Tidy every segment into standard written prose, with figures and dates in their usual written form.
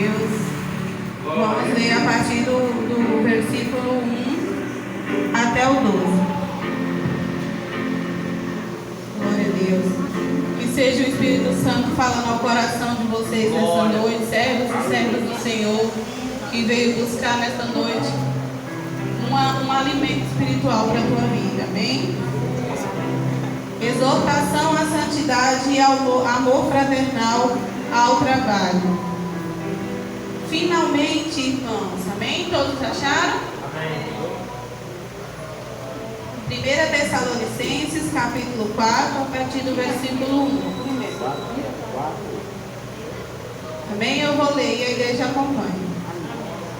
Deus. Vamos ler a partir do versículo 1 até o 12. Glória a Deus. Que seja o Espírito Santo falando ao coração de vocês nessa noite, servos e servas do Senhor, que veio buscar nessa noite um alimento espiritual para a tua vida. Amém? Exortação à santidade e ao amor fraternal ao trabalho. Finalmente, irmãos. Amém? Todos acharam? Amém. 1 Tessalonicenses, capítulo 4, a partir do versículo 1. Amém? Eu vou ler e a igreja acompanha.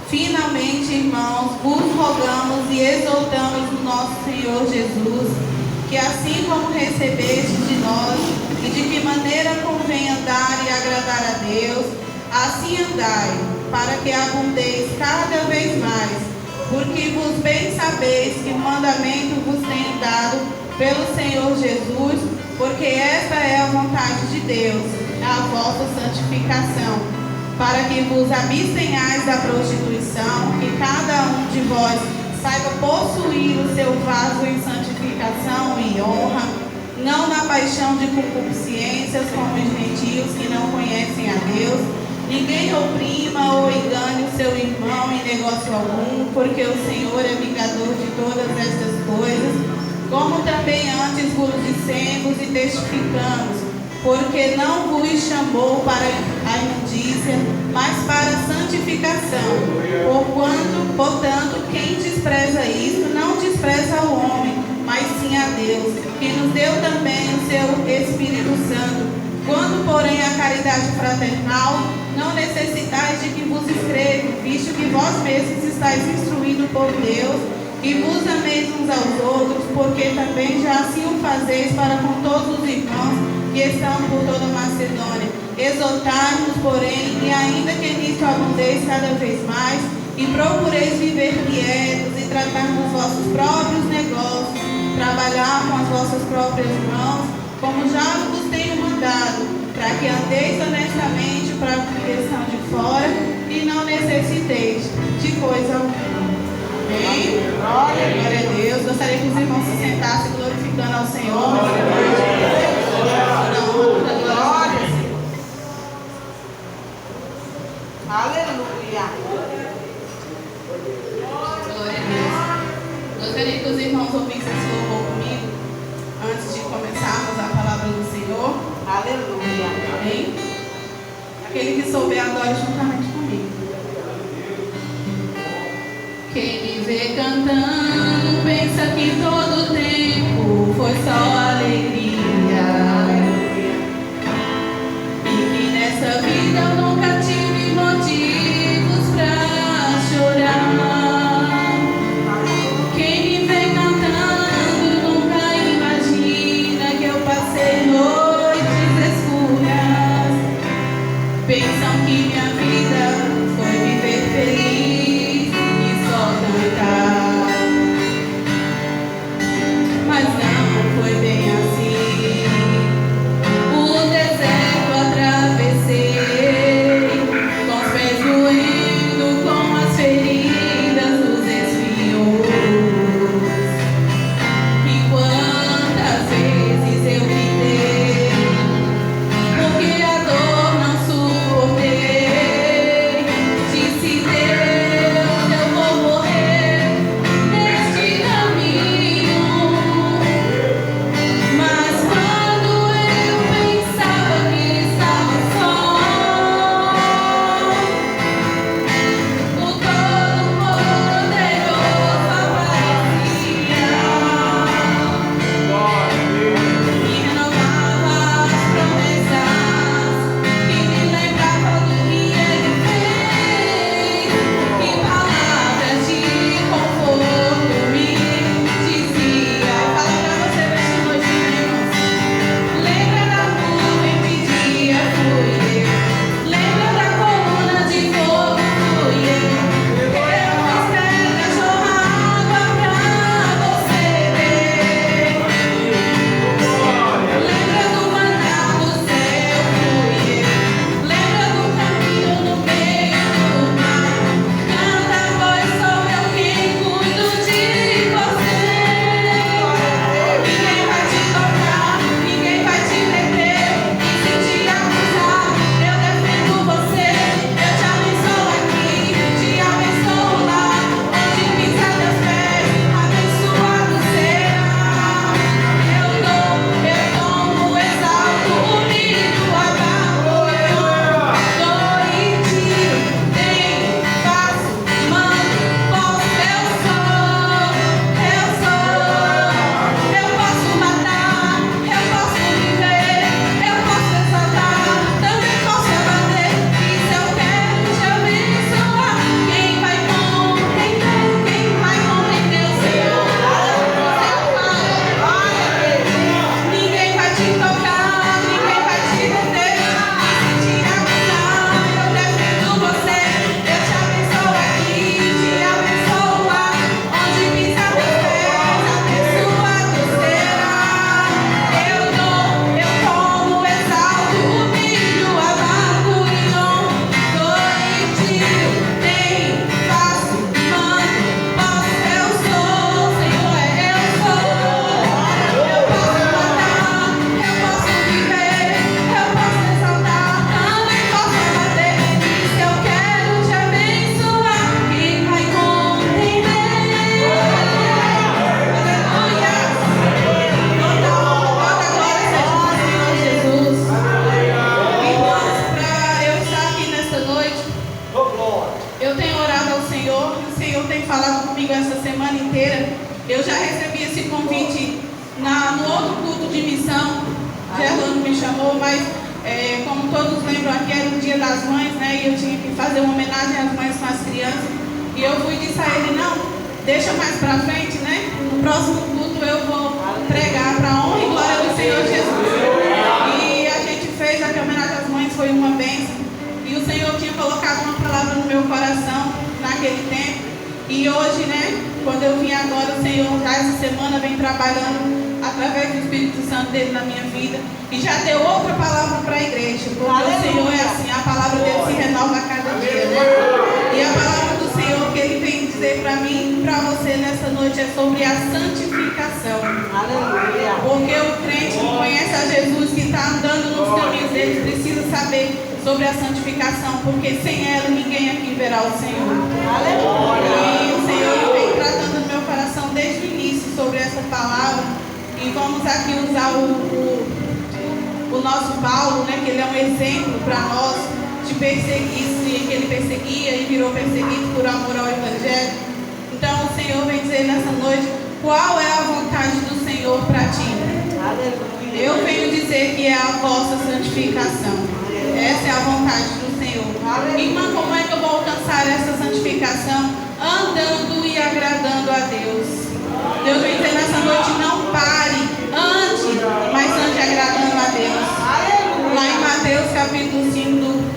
Finalmente, irmãos, vos rogamos e exortamos no nosso Senhor Jesus, que assim como recebeste de nós e de que maneira convém andar e agradar a Deus, assim andai, para que abundeis cada vez mais, porque vos bem sabeis que o mandamento vos tenho dado pelo Senhor Jesus, porque esta é a vontade de Deus, a vossa santificação, para que vos abstenhais da prostituição, que cada um de vós saiba possuir o seu vaso em santificação e honra, não na paixão de concupiscências como os gentios que não conhecem a Deus. Ninguém oprima ou engane o seu irmão em negócio algum, porque o Senhor é vingador de todas estas coisas, como também antes vos dissemos e testificamos, porque não vos chamou para a imundícia, mas para a santificação. Portanto, quem despreza isto, não despreza o homem, mas sim a Deus, que nos deu também o seu Espírito Santo. Quando, porém, a caridade fraternal, não necessitais de que vos escreva, visto que vós mesmos estáis instruídos por Deus, e vos ameis uns aos outros, porque também já assim o fazeis para com todos os irmãos que estão por toda a Macedônia. Exortai-nos, porém, e ainda que nisto abundeis cada vez mais, e procureis viver quietos e tratar dos vossos próprios negócios, trabalhar com as vossas próprias mãos, como já vos tenho mandado, para que andeis honestamente para a questão de fora e não necessiteis de coisa alguma. Amém? Glória a Deus. Gostaria que os irmãos se sentassem glorificando ao Senhor. Glória. Aleluia. Glória a Deus. Gostaria que os irmãos ouvissem esse louvor comigo antes de começarmos a palavra do Senhor. Aleluia. Amém? Aquele que souber, adore juntamente comigo. Quem me vê cantando pensa que todo tempo foi só alegria, e que nessa vida eu nunca tive motivos pra chorar. Quem me vê cantando nunca imagina que eu passei noites escuras. Pensam que minha vida foi viver feliz e só cantar, mas não foi bem assim. O deserto atravessei, com os pés doendo, com as feridas dos espinhos. E quantas vezes eu gritei, porque a dor não suportei. Eu já recebi esse convite no outro culto de missão. Gerlando me chamou, mas como todos lembram, aqui era o Dia das Mães, né? E eu tinha que fazer uma homenagem às mães com as crianças. E eu fui e disse a ele, não, deixa mais pra frente, né? No próximo culto eu vou pregar para a honra e glória do Senhor Jesus. E a gente fez a homenagem às mães, foi uma bênção. E o Senhor tinha colocado uma palavra no meu coração naquele tempo. E hoje, né, quando eu vim agora, o Senhor já essa semana vem trabalhando através do Espírito Santo dele na minha vida. E já deu outra palavra para a igreja. Porque o Senhor é assim, a palavra dele se renova a cada dia, né? E a palavra do Senhor que ele vem dizer para mim e para você nessa noite é sobre a santificação. Aleluia. Porque o crente que conhece a Jesus, que está andando nos caminhos dele, precisa saber sobre a santificação, porque sem ela ninguém aqui verá o Senhor. Aleluia. E o Senhor vem tratando no meu coração desde o início sobre essa palavra. E vamos aqui usar o nosso Paulo, né, que ele é um exemplo para nós de perseguir, que ele perseguia e virou perseguido por amor ao Evangelho. Então o Senhor vem dizer nessa noite qual é a vontade do Senhor para ti. Aleluia. Eu venho dizer que é a vossa santificação. Essa é a vontade do Senhor. Aleluia. Irmã, como é que eu vou alcançar essa santificação? Andando e agradando a Deus. Deus vem dizer nessa noite, não pare, ande, mas ande agradando a Deus. Aleluia. Lá em Mateus capítulo 5,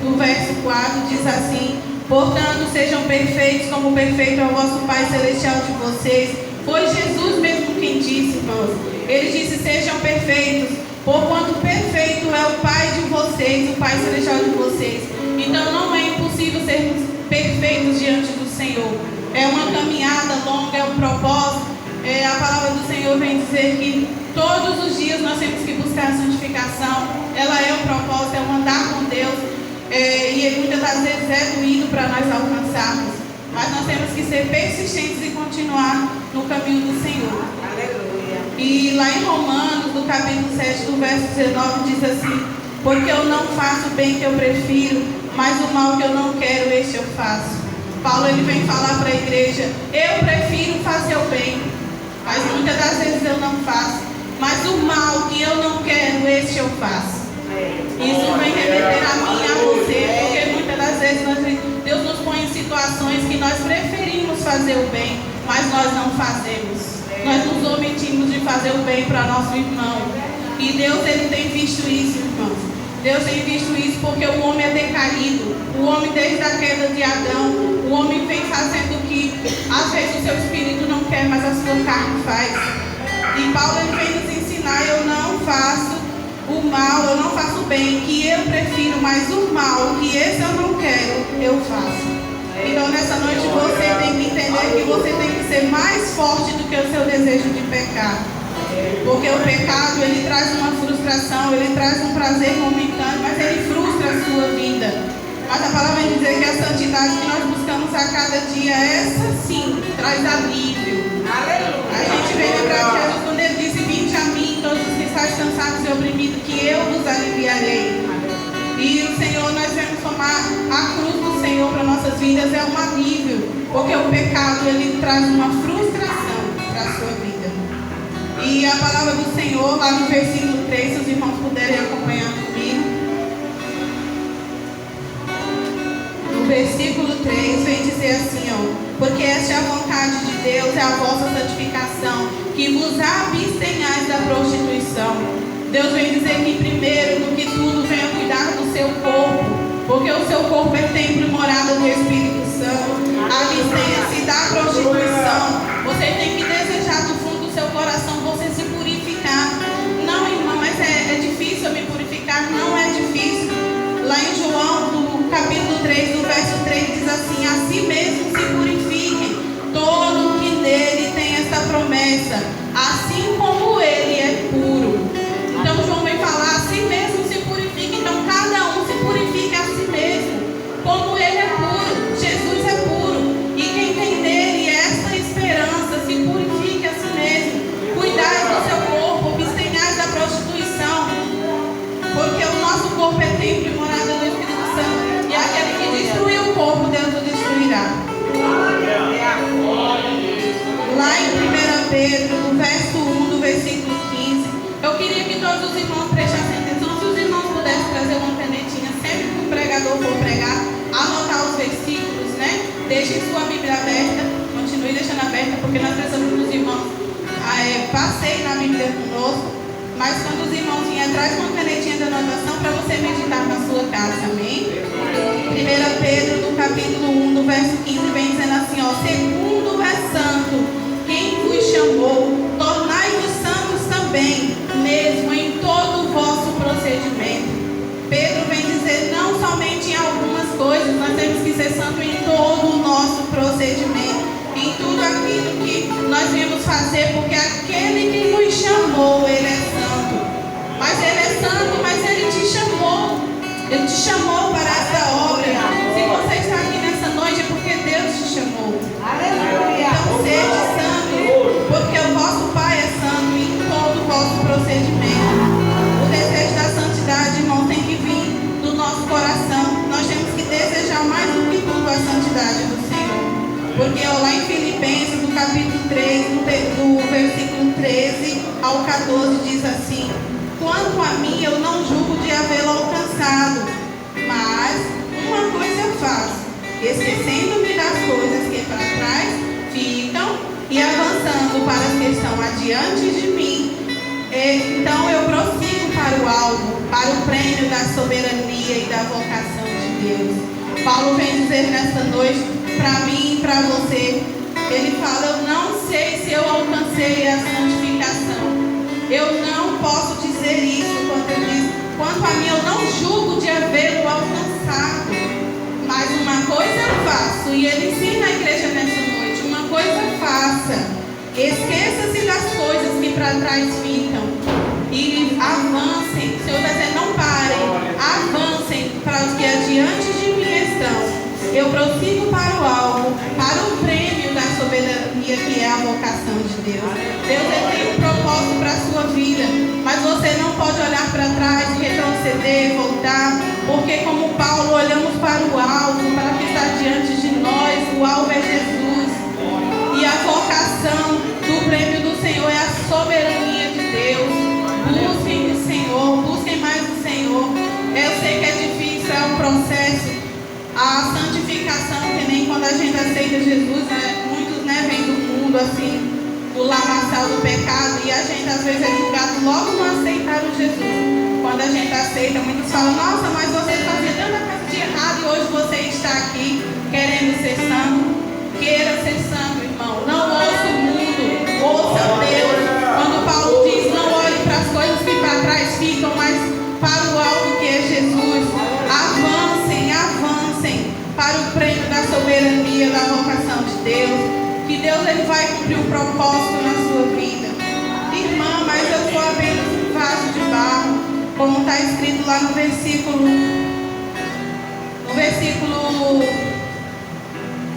do verso 4, diz assim: portanto, sejam perfeitos como perfeito é o vosso Pai Celestial de vocês. Foi Jesus mesmo quem disse, irmãos. Ele disse, sejam perfeitos, porquanto perfeito é o Pai de vocês, o Pai Celestial de vocês. Então não é impossível sermos perfeitos diante do Senhor. É uma caminhada longa, é um propósito. A palavra do Senhor vem dizer que todos os dias nós temos que buscar a santificação. Ela é um propósito, é um andar com Deus. E muitas das vezes é doído para nós alcançarmos. Mas nós temos que ser persistentes e continuar no caminho do Senhor. Aleluia. E lá em Romanos, do capítulo 7, do verso 19, diz assim: porque eu não faço o bem que eu prefiro, mas o mal que eu não quero, esse eu faço. Paulo ele vem falar para a igreja: eu prefiro fazer o bem, mas muitas das vezes eu não faço. Mas o mal que eu não quero, esse eu faço. Isso vem remeter a mim e a você, porque muitas das vezes Deus nos põe em situações que nós preferimos fazer o bem, mas nós não fazemos. Nós nos omitimos de fazer o bem para nosso irmão. E Deus ele tem visto isso, irmãos. Deus tem visto isso porque o homem é decaído. O homem desde a queda de Adão, o homem vem fazendo o que às vezes o seu espírito não quer, mas a sua carne faz. E Paulo ele vem nos ensinar: eu não faço o mal, eu não faço o bem, que eu prefiro, mas o mal, que esse eu não quero, eu faço. Então nessa noite você tem que entender que você tem que ser mais forte do que o seu desejo de pecar. Porque o pecado ele traz uma frustração, ele traz um prazer momentâneo, mas ele frustra a sua vida. Mas a palavra vai dizer que a santidade que nós buscamos a cada dia, essa sim, traz alívio. Aleluia. A gente vem lembrar de Jesus quando ele disse: vinde a mim, todos os que estáis cansados e oprimidos, que eu vos aliviarei. E o Senhor, nós vamos tomar a cruz do Senhor para nossas vidas, é um alívio, porque o pecado ele traz uma frustração para a sua vida. E a palavra do Senhor, lá no versículo 3, se os irmãos puderem acompanhar comigo. No versículo 3 vem dizer assim, porque esta é a vontade de Deus, é a vossa santificação, que vos abstenhais da prostituição. Deus vem dizer que primeiro do que tudo venha cuidar do seu corpo, porque o seu corpo é templo e morada do Espírito Santo. Abstenha-se da prostituição. Você tem que desejar do fundo do seu coração você se purificar. Não, irmão, mas é difícil eu me purificar. Não é difícil. Lá em João, no capítulo 3, do verso 3, diz assim: a si mesmo se purifiquem, todo que nele tem esta promessa, assim como ele é puro. Então João vem falar: a si mesmo se purifique. Então cada um se purifica a si mesmo, como passeie na Bíblia conosco, mas quando os irmãos vierem, traz uma canetinha de anotação para você meditar na sua casa, amém? 1 Pedro, no capítulo 1, no verso 15, vem dizendo assim, ó: segundo é santo, quem vos chamou, tornai-vos santos também, mesmo em todo o vosso procedimento. Pedro vem dizer, não somente em algumas coisas, nós temos que ser santos em todo o nosso procedimento, em tudo aquilo que nós viemos fazer, porque aquele que nos chamou, ele é santo. Mas ele é santo, mas ele te chamou. Ele te chamou para essa obra. Se você está aqui nessa noite, é porque Deus te chamou. Aleluia. Então seja santo, porque o vosso Pai é santo em todo o vosso procedimento. O desejo da santidade, irmão, tem que vir do nosso coração. Nós temos que desejar mais do que tudo a santidade do Senhor. Porque lá em Filipenses, no capítulo 3, do versículo 13 ao 14, diz assim: quanto a mim, eu não julgo de havê-lo alcançado, mas uma coisa eu faço, esquecendo-me das coisas que para trás ficam e avançando para as que estão adiante de mim. Então eu prossigo para o alvo, para o prêmio da soberania e da vocação de Deus. Paulo vem dizer nesta noite, para mim e para você, ele fala, eu não sei se eu alcancei a santificação. Eu não posso dizer isso quando ele diz, quanto a mim eu não julgo de havê-lo alcançado. Mas uma coisa eu faço, e ele ensina a igreja nessa noite, uma coisa faça, esqueça-se das coisas que para trás ficam e avancem. O Senhor vai dizer, não parem, avancem para os que adiante de mim estão. Eu prossigo para o alvo, para o prêmio da soberania que é a vocação de Deus. Deus tem um propósito para a sua vida, mas você não pode olhar para trás, retroceder, voltar, porque como Paulo olhamos para o alvo, para o que está diante de nós. O alvo é Jesus, e a vocação do prêmio do Senhor é a soberania de Deus. Busquem o Senhor, busquem mais o Senhor. Eu sei que é difícil, é um processo. A santificação, que nem quando a gente aceita Jesus, né? Muitos, né, vêm do mundo assim, do lamaçal do pecado, e a gente às vezes é julgado logo no aceitar o Jesus. Quando a gente aceita, muitos falam, nossa, mas você fazia tanta coisa de errado e hoje você está aqui querendo ser santo. Queira ser santo, irmão. Não ouça o mundo, ouça Deus. Quando Paulo diz, não olhe para as coisas que para trás ficam, mas para o alvo que é Jesus. Avancem, avancem para o prêmio da soberania, da vocação de Deus. Que Deus ele vai cumprir um propósito na sua vida. Irmã, mas eu sou apenas um vaso de barro, como está escrito lá no versículo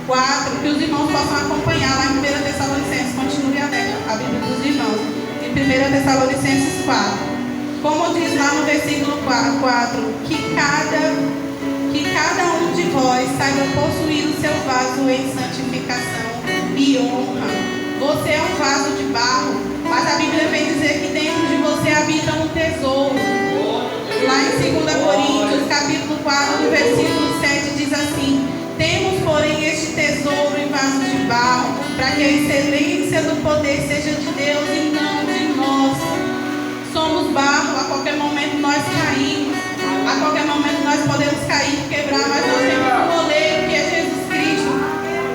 4, que os irmãos possam acompanhar lá em 1 Tessalonicenses. Continue aberta a Bíblia dos irmãos. Em 1 Tessalonicenses 4. Como diz lá no versículo 4, que cada um de vós saiba possuir o seu vaso em santificação e honra. Você é um vaso de barro, mas a Bíblia vem dizer que dentro de você habita um tesouro. Lá em 2 Coríntios, capítulo 4, no versículo 7, diz assim: temos, porém, este tesouro em vaso de barro, para que a excelência do poder seja de Deus e não de nós. Somos barro, a qualquer momento nós caímos, a qualquer momento nós podemos cair e quebrar, mas nós temos um goleiro que é Jesus Cristo,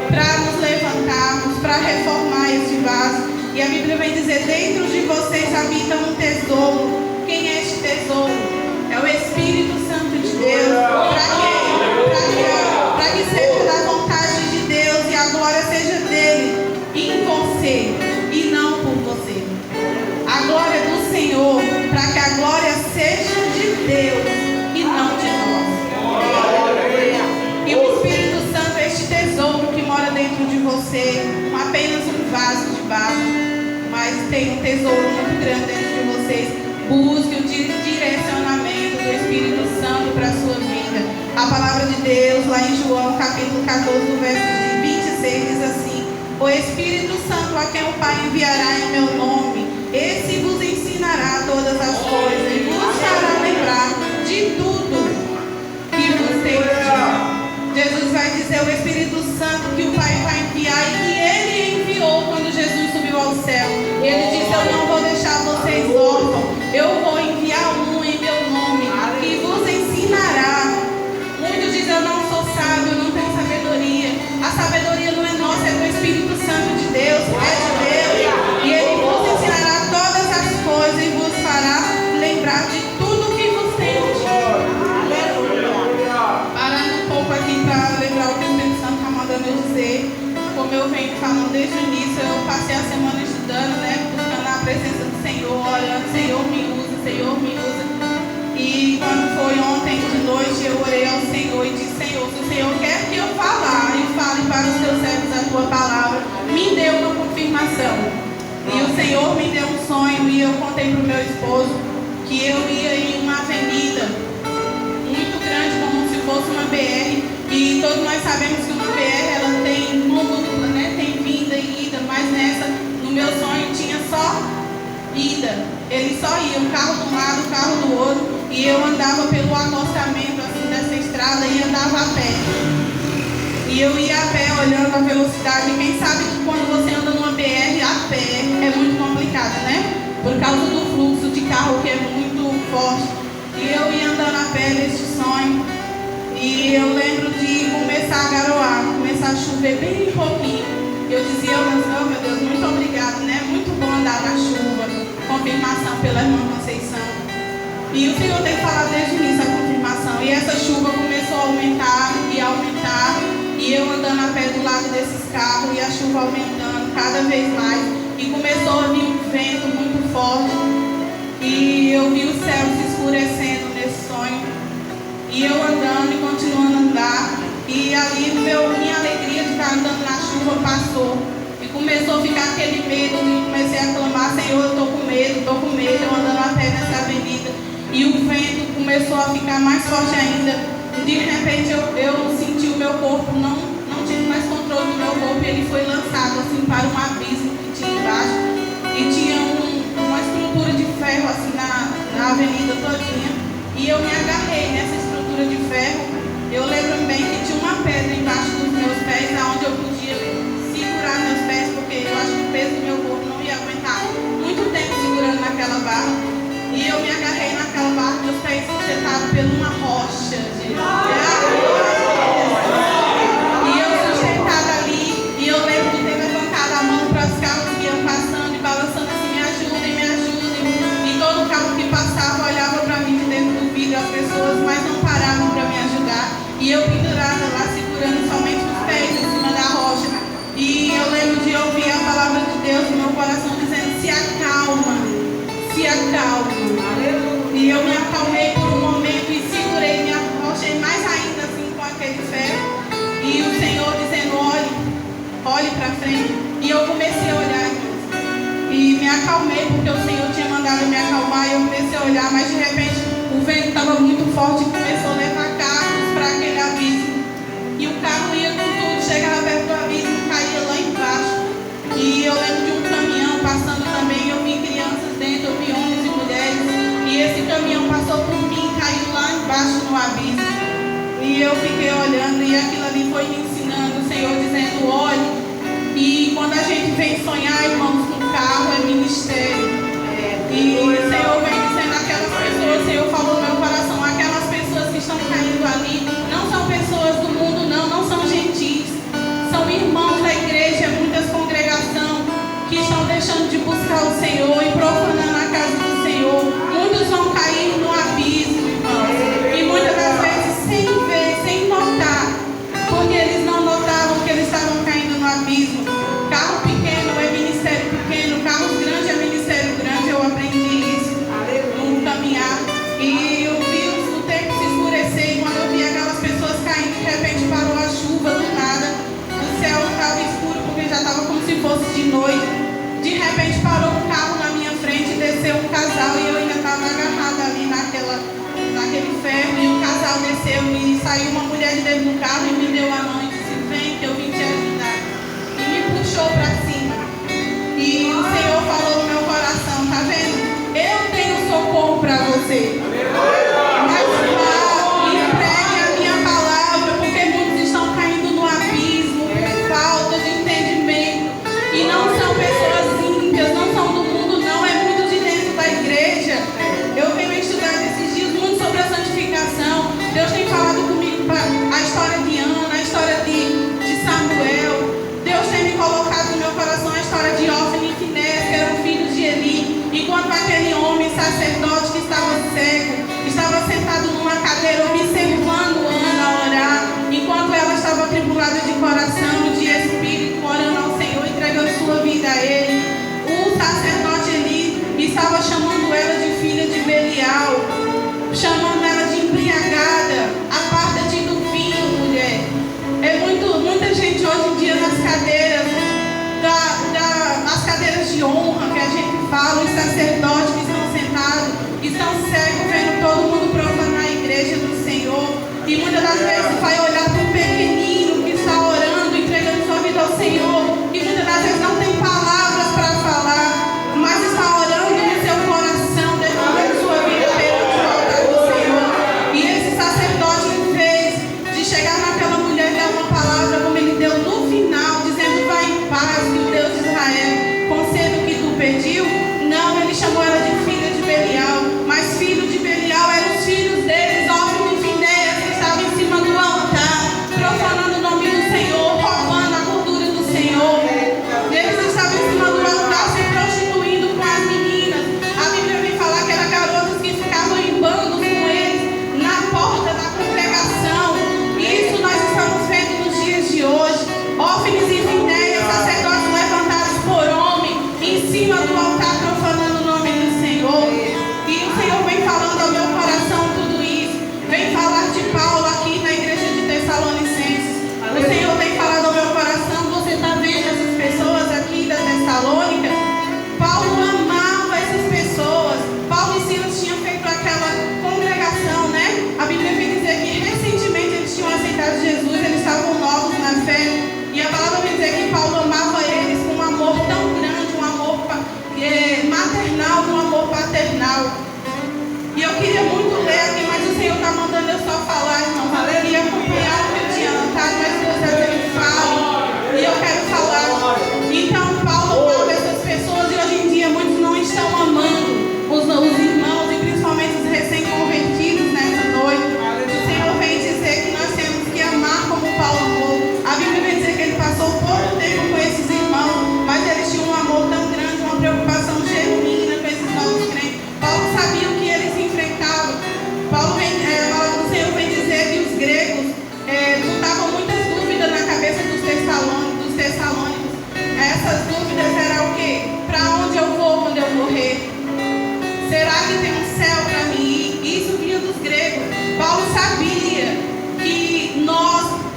para nos levantarmos, para reformar este vaso. E a Bíblia vem dizer, dentro de vocês habita um tesouro. Quem é este tesouro? É o Espírito Santo de Deus. Para que seja da vontade de Deus e a glória seja dele em você e não por você. A glória do Senhor, para que a glória seja de Deus e não de nós. E o Espírito Santo é este tesouro que mora dentro de você, apenas um vaso de barro, mas tem um tesouro muito grande dentro de vocês. Busque o direcionamento do Espírito Santo para a sua vida. A palavra de Deus, lá em João, capítulo 14, do verso 26, diz assim: o Espírito Santo, a quem o Pai enviará em meu nome, esse vos ensinará todas as coisas e vos fará lembrar de tudo que vos tenho dito. Jesus vai dizer o Espírito Santo que o Pai vai enviar e que ele enviou quando Jesus subiu ao céu. Ele disse, eu não vou lembrar o que o Espírito Santo está mandando eu dizer. Como eu venho falando desde o início, eu passei a semana estudando, né? Buscando a presença do Senhor, orando, Senhor me usa, Senhor me usa. E quando foi ontem de noite, eu orei ao Senhor e disse: Senhor, se o Senhor quer que eu falar e fale para os teus servos a tua palavra, me dê uma confirmação. E o Senhor me deu um sonho e eu contei para o meu esposo que eu ia em uma avenida muito grande, como se fosse uma BR. E todos nós sabemos que uma BR ela tem mão dupla, né? Tem vinda e ida, mas nessa, no meu sonho, tinha só ida. Ele só ia, um carro de um lado, um carro do outro. E eu andava pelo acostamento assim, dessa estrada e andava a pé. E eu ia a pé olhando a velocidade. E quem sabe que quando você anda numa BR a pé é muito complicado, né? Por causa do fluxo de carro que é muito forte. E eu ia andando a pé neste sonho. E eu lembro de começar a garoar, começar a chover bem pouquinho. Eu dizia ao Senhor: meu Deus, muito obrigado, né? Muito bom andar na chuva. Confirmação pela irmã Conceição. E o Senhor tem falado desde o início a confirmação. E essa chuva começou a aumentar e aumentar. E eu andando a pé do lado desses carros e a chuva aumentando cada vez mais. E começou a vir um vento muito forte. E eu vi o céu se escurecendo nesse sonho. E eu andando e continuando a andar. E ali minha alegria de estar andando na chuva passou. E começou a ficar aquele medo. E comecei a clamar: Senhor, eu estou com medo, eu andando a pé nessa avenida. E o vento começou a ficar mais forte ainda. De repente eu senti o meu corpo, não tive mais controle do meu corpo. E ele foi lançado assim para um abismo que tinha embaixo. E tinha uma estrutura de ferro assim na avenida todinha. E eu me agarrei nessa estrutura de ferro. Eu lembro bem que tinha uma pedra embaixo dos meus pés, onde eu podia segurar meus pés, porque eu acho que o peso do meu corpo não ia aguentar muito tempo segurando naquela barra. E eu me agarrei naquela barra, meus pés sustentados por uma rocha, gente. E eu sustentada ali, e eu lembro de ter levantado a mão para os carros que iam passando e balançando assim: me ajudem, me ajudem. E todo carro que passava olhava para mim de dentro do vidro, as pessoas, mas não paravam para me ajudar. E eu pendurada lá, segurando somente os pés em cima da rocha. E eu lembro de ouvir a palavra de Deus no meu coração dizendo: se acalma, se acalma. E eu me acalmei por um momento e segurei, me arrochei mais ainda assim com aquele ferro. E o Senhor dizendo: olhe para frente. E eu comecei a olhar, e me acalmei, porque o Senhor tinha mandado me acalmar. E eu comecei a olhar, mas de repente o vento estava muito forte e começou a levar carros para aquele abismo. E o carro ia com tudo, chegava perto do abismo, caía lá embaixo. E eu lembro de um caminhão passando também. Eu vi crianças dentro, eu vi homens e mulheres. E esse caminhão passou por mim e caiu lá embaixo no abismo. E eu fiquei olhando, e aquilo ali foi me ensinando, o Senhor dizendo: olhe. E quando a gente vem sonhar, irmãos, com carro é ministério. E o Senhor vem dizendo aquelas pessoas, o Senhor falou no meu coração: aquelas pessoas que estão caindo ali não são pessoas do mundo, não são gentis, são irmãos da igreja, muitas congregações que estão deixando de buscar o Senhor e profanando a casa do Senhor. Muitos vão cair no abismo, irmãos, e muitas das vezes sem ver, sem notar, porque eles não notavam que eles estavam caindo no abismo. Carro pequeno é ministério pequeno, carros grandes é ministério grande. Eu aprendi isso no caminhar. E eu vi o tempo se escurecer. E quando eu vi aquelas pessoas caindo, de repente parou a chuva do nada. O céu estava escuro porque já estava como se fosse de noite. De repente parou um carro na minha frente, desceu um casal e eu ainda estava agarrada ali naquele ferro. E o casal desceu e saiu uma mulher de dentro do carro e me deu a mão e disse: vem que eu vim te ajudar. E me puxou para cima. E o Senhor falou no meu coração: tá vendo? Eu tenho socorro para você. Mas vá e pregue a minha palavra, porque muitos estão caindo no abismo por falta de entendimento. E não são pessoas ímpias, não são do mundo, não. É muito de dentro da igreja. Eu venho estudar esses dias muito sobre a santificação. Deus tem falado comigo a história de Ana,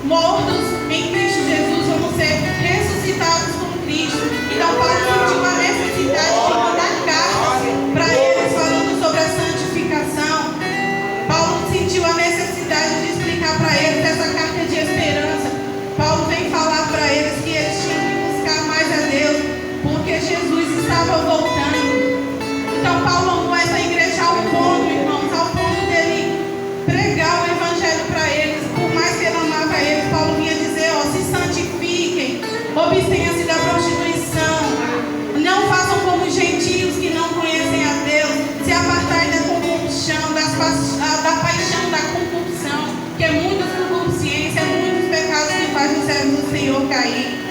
mortos em Cristo Jesus, vamos ser ressuscitados com Cristo. Então Paulo sentiu a necessidade de mandar cartas para eles falando sobre a santificação. Paulo sentiu a necessidade de explicar para eles essa carta de esperança. Paulo vem falar para eles que eles tinham que buscar mais a Deus, porque Jesus estava voltando. Então Paulo amou essa igreja ao ponto, irmãos, ao ponto dele pregar o evangelho para eles. Por mais que ele amava eles, Paulo vinha dizer, se santifiquem, abstenham-se da prostituição, não façam como gentios que não conhecem a Deus, se apartai da compulsão, da paixão, da compulsão, que é muita concupiscência, muitos pecados que fazem o servo do Senhor cair.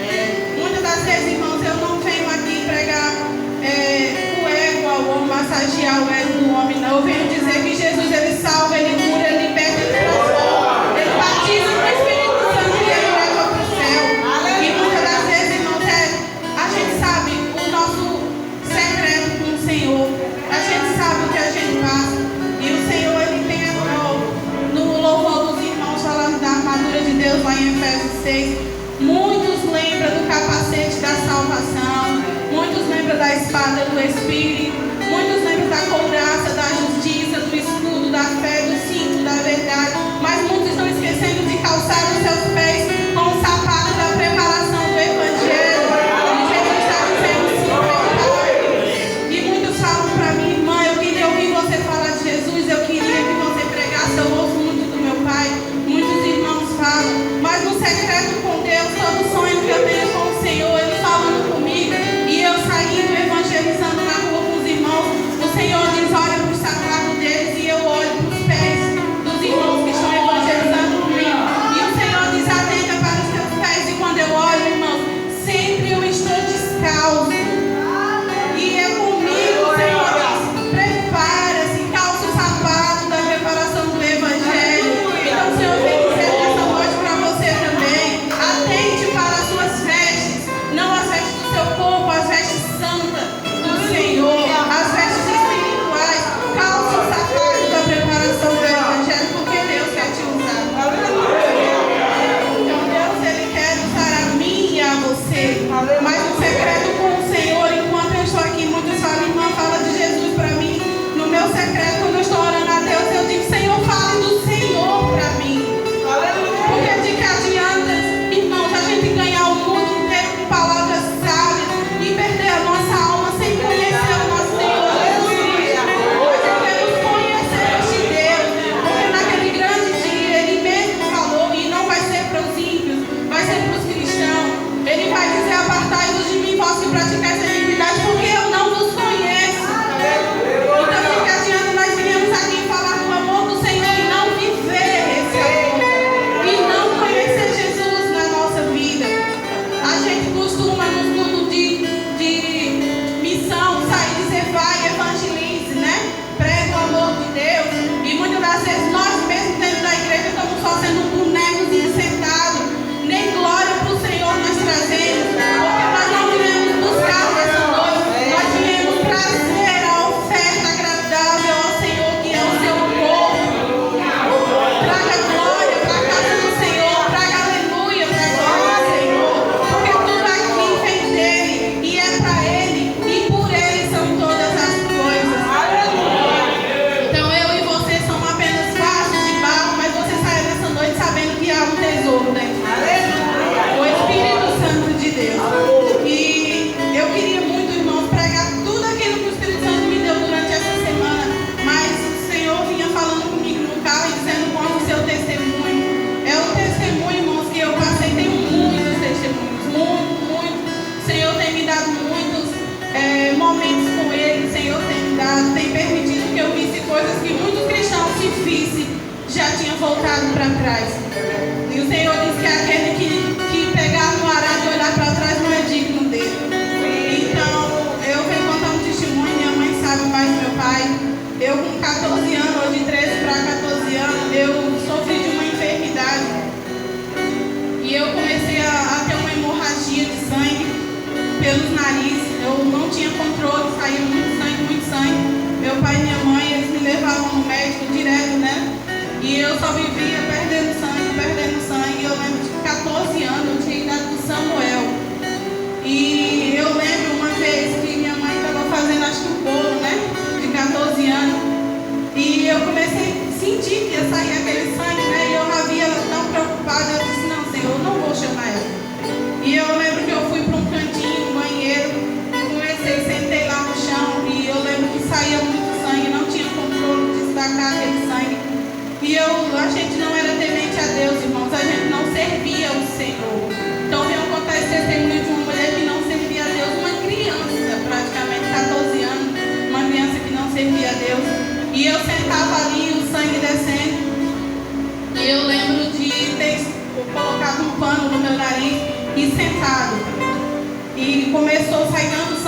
Muitas das vezes, irmãos, eu não venho aqui pregar o ego ao homem, massagear o ego do homem, não. Eu venho dizer que Jesus, ele salva, ele cura, ele liberta, ele transforma, ele batiza com o Espírito Santo e ele leva para o céu. E muitas das vezes, irmãos, a gente sabe o nosso segredo com o Senhor, a gente sabe o que a gente passa, e o Senhor, ele tem no louvor dos irmãos falando da armadura de Deus lá em Efésios 6. Muitos lembram do capacete da salvação, muitos lembram da espada do Espírito, muitos lembram da couraça, da justiça, do escudo, da fé, do cinto, da verdade, mas muitos estão esquecendo de calçar os seus pés com o sapato da preparação do Evangelho. E Jesus está dizendo sim, verdade. E muitos falam para mim, irmã, eu queria ouvir você falar de Jesus, eu queria que você pregasse, eu ouço muito do meu pai. Muitos irmãos falam, mas no secreto com Deus, todo sonho que eu tenho com o Senhor, ele falando comigo, e eu saindo evangelizando na rua com os irmãos, o Senhor diz, olha para o sapato deles, e eu olho para os pés dos irmãos que estão evangelizando comigo, e o Senhor diz, atenta para os teus pés, e quando eu olho, irmãos, sempre eu estou descalço, e é comigo, o Senhor diz, prepara-se, calça o sapato da preparação do Evangelho. Então o Senhor vem dizer nessa noite para você também, atente para as suas vestes, não as vestes do seu corpo, as vestes santas do Senhor, as vestes espirituais, calça o sapato da preparação do Evangelho, porque Deus quer te usar. Então Deus, ele quer usar a mim e a você, mas o secreto com o Senhor, enquanto eu estou aqui, muitos falam, irmã, fala de Jesus para mim, no meu secreto, quando eu estou orando a Deus, eu digo, Senhor, fale do Senhor para mim, porque de que adianta, irmãos, a gente ganhar o mundo inteiro com palavras sábias e perder a nossa alma sem conhecer o nosso Senhor Jesus Cristo. Nós devemos conhecer este Deus, porque naquele grande dia ele mesmo falou, e não vai ser para os ímpios, vai ser para os cristãos. Ele vai dizer, apartai-vos de mim, vós que praticais a iniquidade, porque eu não vos conheço. Então de que adianta nós viemos aqui falar do amor do Senhor e não viver esse amor, e não conhecer Jesus na nossa vida. A gente costuma nos cultos de missão sair e dizer, vai, evangelize, né? Prega o amor de Deus. E muitas das vezes nós mesmos dentro da igreja estamos só sendo bonecos e sentados. Nem glória para o Senhor nós trazemos, porque nós não viemos buscar nessa noite, nós viemos trazer a oferta agradável ao Senhor, que é o seu povo. Traga glória para a casa do Senhor, traga aleluia para a glória do Senhor, porque tudo aqui vem dele, e é para ele, e por ele são todas as coisas. Então eu e você somos apenas vasos de barro, mas você sai nessa noite sabendo que há um tesouro dentro. O Espírito Santo de Deus. E eu queria muito, irmãos, pregar tudo aquilo que o Espírito Santo me deu durante essa semana, mas o Senhor vinha falando comigo no carro e dizendo qual o seu testemunho. É o testemunho, irmãos, que eu passei. Tenho muitos testemunhos, muito. O Senhor tem me dado muitos momentos com Ele. O Senhor tem me dado, tem permitido que eu visse coisas que muitos cristãos, se vissem, já tinham voltado para trás. E o Senhor diz que aquele que pegar no arado e olhar para trás não é digno dele. Então, eu venho contar um testemunho, minha mãe sabe mais do meu pai. Eu com 14 anos, ou de 13 para 14 anos, eu sofri de uma enfermidade. E eu comecei a ter uma hemorragia de sangue pelos narizes. Eu não tinha controle, saía muito sangue. Meu pai e minha mãe, eles me levavam no médico direto, né? E eu só vivia perdendo sangue. Eu lembro de Senhor. Então, eu venho contar esse testemunho de uma mulher que não servia a Deus, uma criança, praticamente 14 anos, uma criança que não servia a Deus. E eu sentava ali, o sangue descendo, e eu lembro de ter colocado um pano no meu nariz e sentado. E começou a sair tanto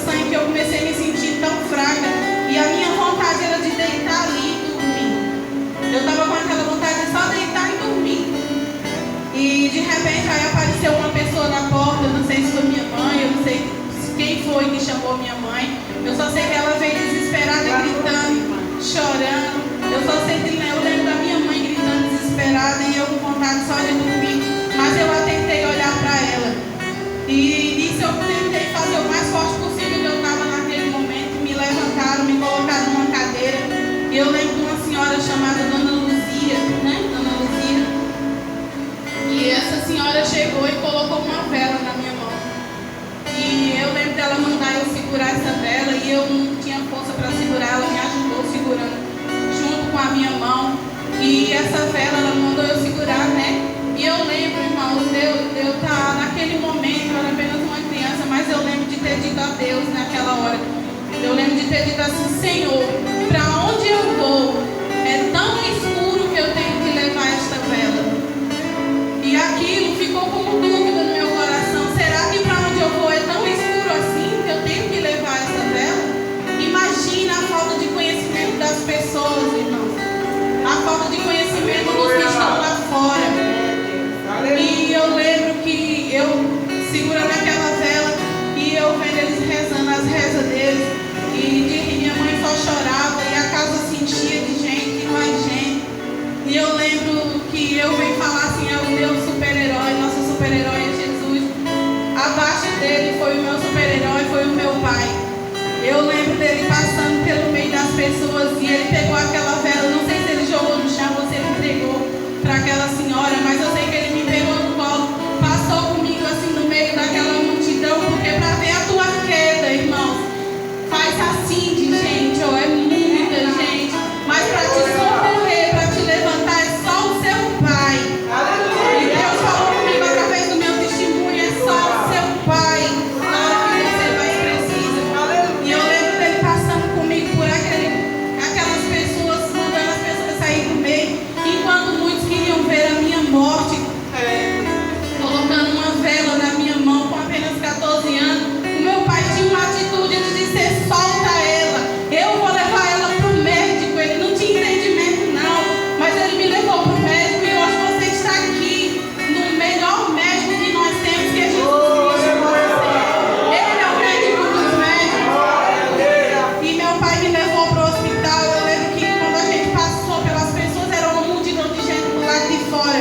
sangue, que eu comecei a me sentir tão fraca. E a minha vontade era de deitar ali e dormir. Eu estava com aquela vontade de só deitar e dormir. E de repente aí apareceu uma pessoa na porta, eu não sei se foi minha mãe, eu não sei quem foi que chamou minha mãe. Eu só sei que ela veio desesperada, gritando, chorando. Eu só sei que eu lembro da minha mãe gritando desesperada e eu com vontade só de dormir. Mas eu tentei olhar para ela. E nisso eu tentei fazer o mais forte possível que eu estava naquele momento. Me levantaram, me colocaram numa cadeira. E eu lembro de uma senhora chamada Dona Luzia, né? Dona Luzia. E essa senhora chegou e colocou uma vela na minha mão. E eu lembro dela mandar eu segurar essa vela. E eu não tinha força para segurar, ela me ajudou segurando junto com a minha mão. E essa vela ela mandou eu segurar, né? E eu lembro, irmãos, eu tá naquele momento, eu era apenas uma criança, mas eu lembro de ter dito a Deus naquela hora. Eu lembro de ter dito assim: Senhor, para onde eu vou? É tão escuro que eu tenho que levar esta vela. E aquilo ficou como dúvida no meu coração. Será que para onde eu vou é tão escuro assim que eu tenho que levar essa vela? Imagina a falta de conhecimento das pessoas, irmãos. A falta de conhecimento dos que estão lá fora. E eu lembro que eu segurando aquela vela e eu vendo eles rezando as rezas deles. E minha mãe só chorava e a casa se enchia de gente, mais gente. E eu lembro que eu venho falar assim: é o meu super-herói, nosso super-herói é Jesus. Abaixo dele foi o meu super-herói, foi o meu pai. Eu lembro dele passando pelo meio das pessoas e ele pegou aquela vela. Não sei se ele jogou no chão ou se ele entregou para aquela senhora, mas eu sei que ele me pegou no colo, passou comigo assim no meio daquela multidão, porque para ver a tua queda, irmãos, faz assim de gente, ó, é muita gente, mas para te socorrer, para te levantar é só o seu pai. E Deus falou comigo através do meu testemunho, é só o seu pai na hora que você mais precisa. E eu lembro dele passando comigo por aquelas pessoas, mandando as pessoas sair do meio, enquanto muitos queriam ver a minha morte, colocando uma vela na minha mão com apenas 14 anos. O meu pai tinha uma atitude de dizer: solta ela, eu vou levar ela para o médico. Ele não tinha entendimento não, mas ele me levou para o médico. E hoje você está aqui no melhor médico que nós temos, que é Jesus Cristo. Ele é o médico dos médicos. E meu pai me levou para o hospital. Eu lembro que quando a gente passou pelas pessoas, era uma multidão de gente do lado de fora.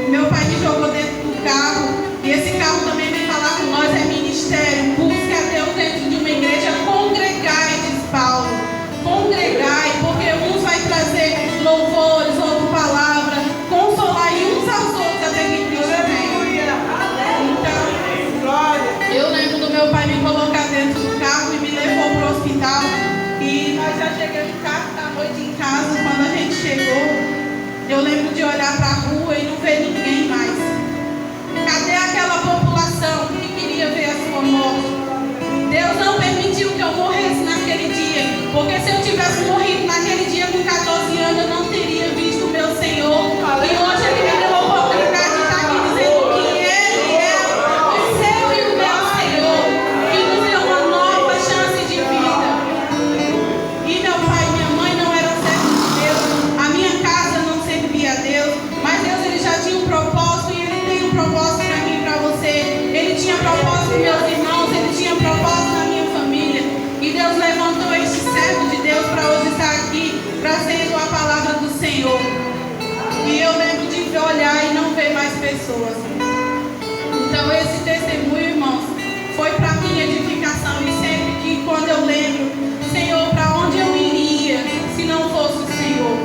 Meu pai me jogou dentro do carro. E esse carro também vem falar com nós, é ministério. Busque a Deus dentro de uma igreja. Congregai, diz Paulo. Congregai, porque uns vai trazer louvores, outro palavra, consolar e uns aos outros até que Cristo venha. Então, eu lembro do meu pai me colocar dentro do carro e me levou para o hospital. E nós já chegamos à noite em casa. Quando a gente chegou, eu lembro de olhar para a rua e não ver ninguém mais. Cadê aquela população que queria ver a sua morte? Deus não permitiu que eu morresse naquele dia, porque se eu tivesse morrido naquele dia com 14 anos, eu não teria visto o meu Senhor. E hoje Ele me deu a oportunidade de estar aqui dizendo que Ele é o seu e o meu Senhor, que nos deu uma nova chance de vida. E meu pai e minha mãe não eram servos de Deus, a minha casa não servia a Deus, mas Deus ele já tinha um propósito e Ele tem um propósito para mim e para você. Ele tinha propósito para meus irmãos, Ele tinha propósito na minha família. E Deus levantou este servo de Deus para hoje estar aqui, trazendo a palavra do Senhor. E eu lembro de olhar e não ver mais pessoas. Então esse testemunho, irmãos, foi para minha edificação. E sempre que quando eu lembro, Senhor, para onde eu iria se não fosse o Senhor?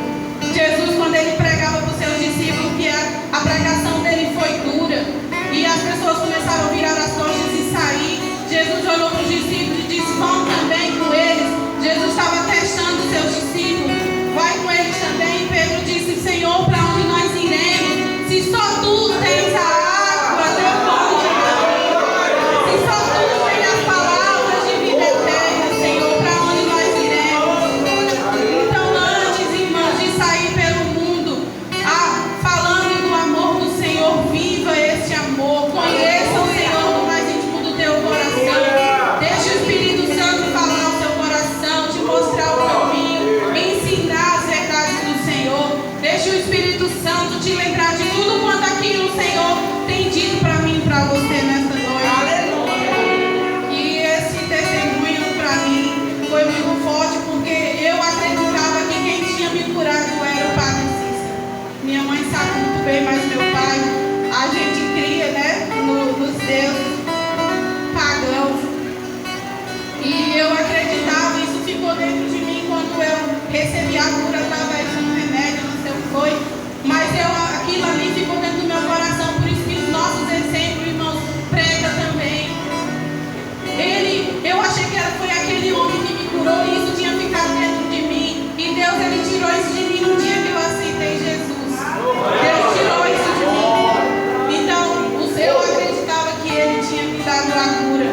Jesus, quando Ele pregava para os seus discípulos, que a pregação dele foi dura, e as pessoas começaram a virar as costas e sair, Jesus olhou para os discípulos e disse: vão também com eles. Jesus estava testando os seus discípulos. Vai com eles também. E Pedro disse: Senhor, para onde nós iremos? Se só tu tens a tem dito para mim e para você nessa noite. Aleluia. E esse testemunho para mim foi muito forte, porque eu acreditava que quem tinha me curado era o Padre Cícero. Minha mãe sabe muito bem, mas meu pai, a gente cria, né, nos deuses pagãos. E eu acreditava, isso ficou dentro de mim quando eu recebi a cura através de um remédio, não sei o que foi. Mas aquilo ali ficou dentro do meu coração, por isso que os nossos exemplos, irmãos, prega também. Eu achei que foi aquele homem que me curou e isso tinha ficado dentro de mim. E Deus, Ele tirou isso de mim no dia que eu aceitei Jesus. Deus tirou isso de mim. Então, eu acreditava que Ele tinha me dado a cura.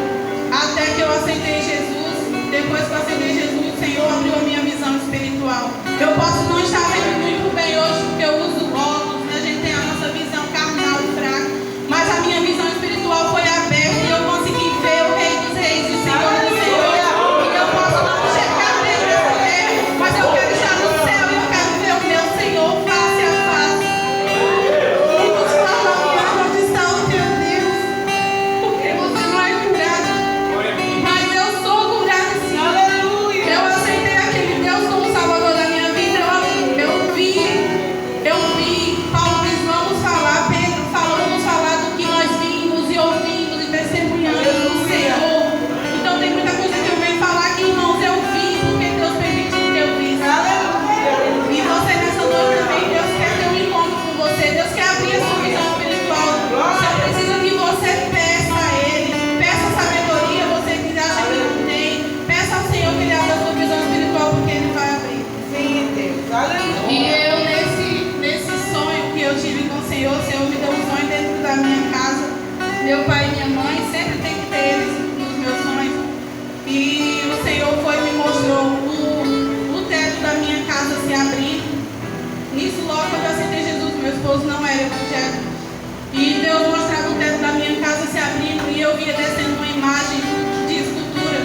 Até que eu aceitei Jesus. Depois que eu aceitei Jesus, o Senhor abriu a minha visão espiritual. Eu posso não estar vendo muito bem hoje, porque eu uso óculos, né? A gente tem a nossa visão carnal e fraca. Mas a minha visão espiritual foi aberta e eu consegui ver o Rei dos Reis e o Senhor dos Senhores. E eu posso não chegar dentro dessa terra, mas eu quero estar no céu e eu quero ver o meu Senhor face a face. E nos fala a minha condição, meu Deus, porque você não é curado. Mas eu sou curado sim. Aleluia. Eu aceitei aquele Deus como Salvador da minha vida. Eu vi Paulo diz, vamos falar, Pedro falou, vamos falar do que nós vimos e ouvimos e testemunhamos do Senhor. Então tem muita coisa que eu venho falar aqui, irmãos, eu vi porque Deus permitiu que eu visse. E você nessa noite também, Deus quer ter um encontro com você, Deus quer abrir a sua visão espiritual. Só precisa que você peça a Ele, peça sabedoria, você que acha que não tem, peça ao Senhor que Ele abra a sua visão espiritual, porque Ele vai abrir. Sim, Deus. E eu nesse sonho que eu tive com o Senhor me deu um sonho dentro da minha casa. Meu pai e minha mãe sempre tem que ter eles nos meus sonhos. E o Senhor me mostrou o teto da minha casa se abrindo. Nisso, logo quando eu aceitei Jesus, meu esposo não era evangélico. E Deus mostrava o teto da minha casa se abrindo e eu via descendo uma imagem de escultura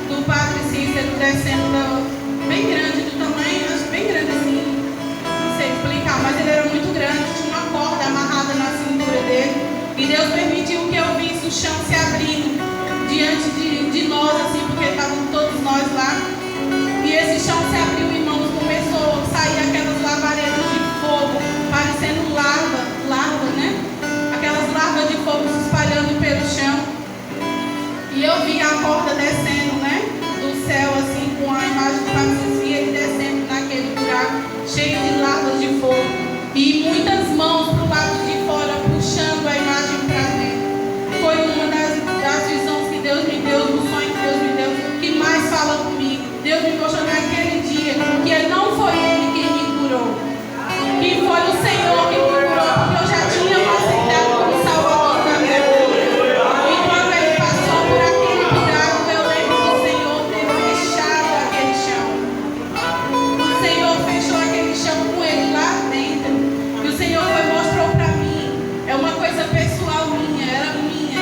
do Padre Cícero descendo, bem grande, do tamanho, acho bem grande assim, não sei explicar, mas ele era muito grande, tinha uma corda amarrada na cintura dele. E Deus permitiu que eu visse o chão se abrindo diante de nós, assim, porque estavam todos nós lá. E esse chão se abriu, irmãos, começou a sair aquelas lavaredas de fogo, parecendo larva, né? Aquelas larvas de fogo se espalhando pelo chão. E eu vi a corda descendo, né? Do céu, assim, com a imagem do Padre Cícero, e ele descendo naquele buraco, cheio de larvas de fogo. E muitas mãos para o lado de fora, puxando a imagem para dentro. Foi uma das visões que Deus me deu, do sonho que Deus me deu, que mais fala comigo. Deus me mostrou naquele dia que não foi Ele quem me curou, que foi o Senhor que me curou, porque eu já tinha aceitado como Salvador da minha vida. E quando Ele passou por aquele buraco, eu lembro do Senhor ter fechado aquele chão. O Senhor fechou aquele chão com Ele lá dentro. E o Senhor mostrou para mim. É uma coisa pessoal minha, era minha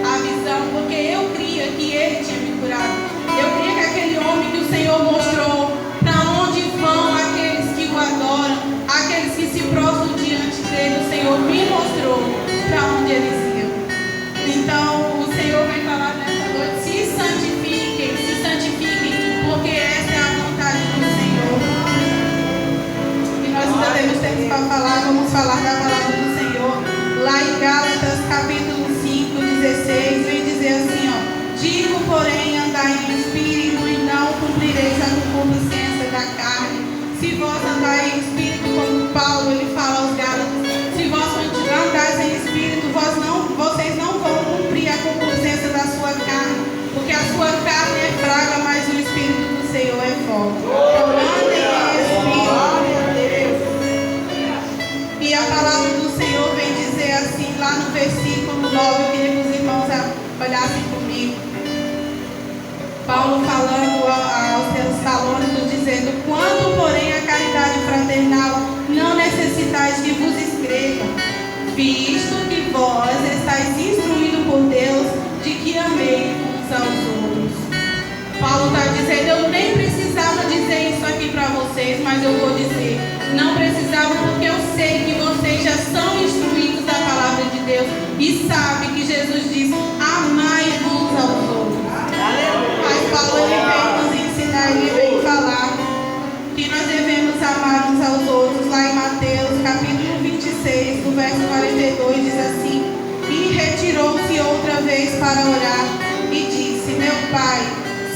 a visão, porque eu cria que Ele tinha me curado. Eu cria que aquele homem que o Senhor mostrou para onde vão aqueles que o adoram, aqueles que se prostram diante dele, o Senhor me mostrou para onde eles iam. Então o Senhor vem falar nessa noite: se santifiquem, porque essa é a vontade do Senhor. E nós ainda temos tempo para falar, vamos falar da palavra do Senhor. Lá em Gálatas capítulo 5, 16, vem dizer assim, ó: digo, porém, andai em espírito e não cumprireis a concupiscência da carne. Se vós andai em espírito, como Paulo ele fala aos Gálatas, se vós andais em espírito, vocês não vão cumprir a concupiscência da sua carne, porque a sua carne é fraca, mas o espírito do Senhor é forte. Então andem em espírito. E a palavra do Senhor vem dizer assim, lá no versículo 9, eu queria que os irmãos olhassem comigo. Paulo falando aos Tessalônicos, dizendo: quanto, porém, a caridade fraternal, não necessitais que vos escreva, visto que vós estáis instruídos por Deus de que ameis uns aos outros. Paulo está dizendo: eu nem precisava dizer isso aqui para vocês, mas eu vou dizer. Não precisava, porque eu sei que vocês já são instruídos da palavra de Deus. Deus e sabe que Jesus diz: amai-vos aos outros. Mas Paulo ele vem nos ensinar, ele vem falar que nós devemos amar uns aos outros. Lá em Mateus capítulo 26, do verso 42, diz assim: e retirou-se outra vez para orar e disse: meu Pai,